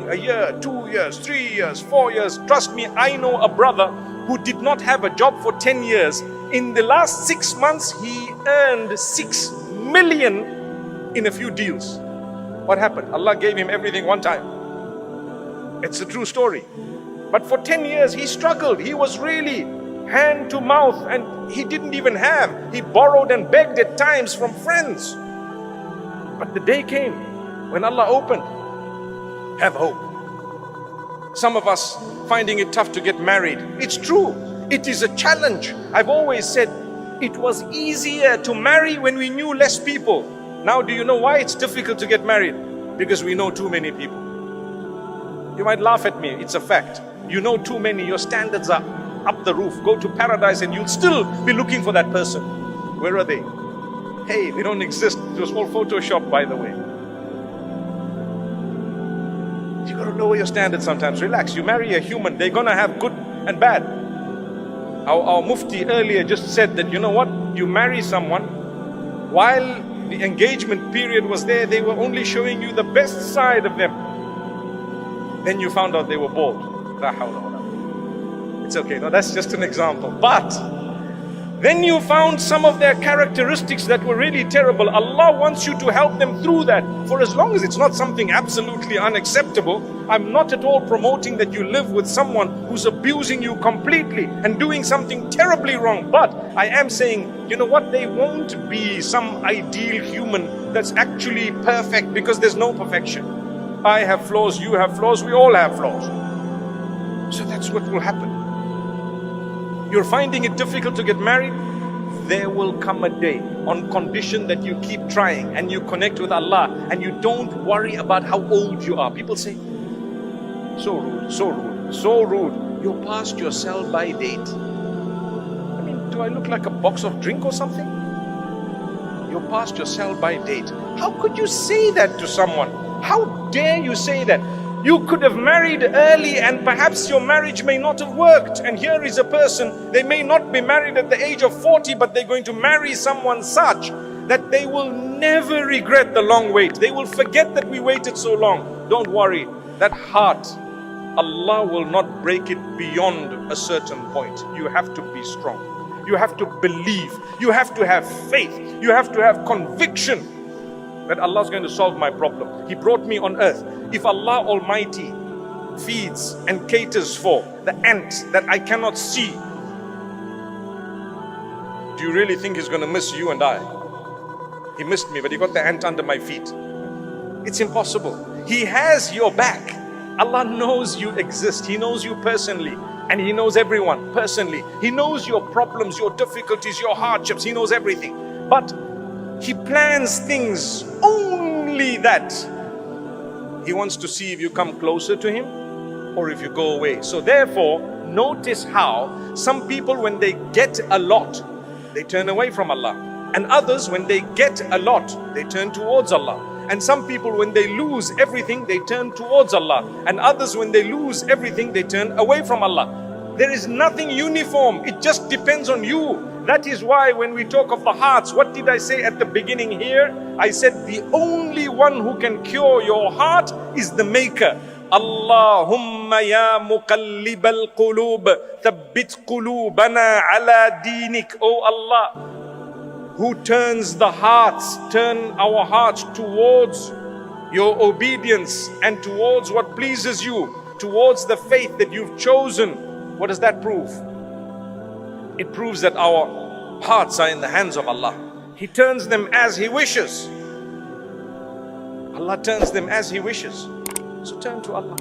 a year, 2 years, 3 years, 4 years. Trust me, I know a brother who did not have a job for 10 years. In the last 6 months, he earned 6 million in a few deals. What happened? Allah gave him everything one time. It's a true story. But for 10 years, he struggled. He was really hand to mouth, and he didn't even have. He borrowed and begged at times from friends. But the day came when Allah opened. Have hope. Some of us finding it tough to get married. It's true. It is a challenge. I've always said it was easier to marry when we knew less people. Now do you know why it's difficult to get married? Because we know too many people. You might laugh at me, it's a fact. You know too many, your standards are up the roof. Go to paradise and you'll still be looking for that person. Where are they? Hey, they don't exist. It was all Photoshop, by the way. You gotta lower your standards sometimes. Relax. You marry a human, they're gonna have good and bad. Our mufti earlier just said that, you know what? You marry someone, while the engagement period was there, they were only showing you the best side of them. Then you found out they were bald. It's okay, no, that's just an example. But then you found some of their characteristics that were really terrible. Allah wants you to help them through that. For as long as it's not something absolutely unacceptable, I'm not at all promoting that you live with someone who's abusing you completely and doing something terribly wrong. But I am saying, you know what, they won't be some ideal human that's actually perfect, because there's no perfection. I have flaws, you have flaws, we all have flaws. So that's what will happen. You're finding it difficult to get married? There will come a day, on condition that you keep trying and you connect with Allah and you don't worry about how old you are. People say, so rude, so rude, so rude. You're past your sell-by date. I mean, do I look like a box of drink or something? You're past your sell-by date. How could you say that to someone? How dare you say that? You could have married early and perhaps your marriage may not have worked. And here is a person, they may not be married at the age of 40, but they're going to marry someone such that they will never regret the long wait. They will forget that we waited so long. Don't worry, that heart, Allah will not break it beyond a certain point. You have to be strong. You have to believe. You have to have faith. You have to have conviction that Allah is going to solve my problem. He brought me on earth. If Allah Almighty feeds and caters for the ant that I cannot see, do you really think He's going to miss you and I? He missed me, but He got the ant under my feet. It's impossible. He has your back. Allah knows you exist. He knows you personally, and He knows everyone personally. He knows your problems, your difficulties, your hardships. He knows everything. But He plans things only that He wants to see if you come closer to Him or if you go away. So therefore, notice how some people, when they get a lot, they turn away from Allah. And others, when they get a lot, they turn towards Allah. And some people, when they lose everything, they turn towards Allah. And others, when they lose everything, they turn away from Allah. There is nothing uniform. It just depends on you. That is why when we talk of the hearts, what did I say at the beginning here? I said the only one who can cure your heart is the Maker. Allahumma ya muqallibal qulub, thabbit qulubana ala dinik. Oh Allah, who turns the hearts, turn our hearts towards your obedience and towards what pleases you, towards the faith that you've chosen. What does that prove? It proves that our hearts are in the hands of Allah. He turns them as He wishes. Allah turns them as He wishes. So turn to Allah.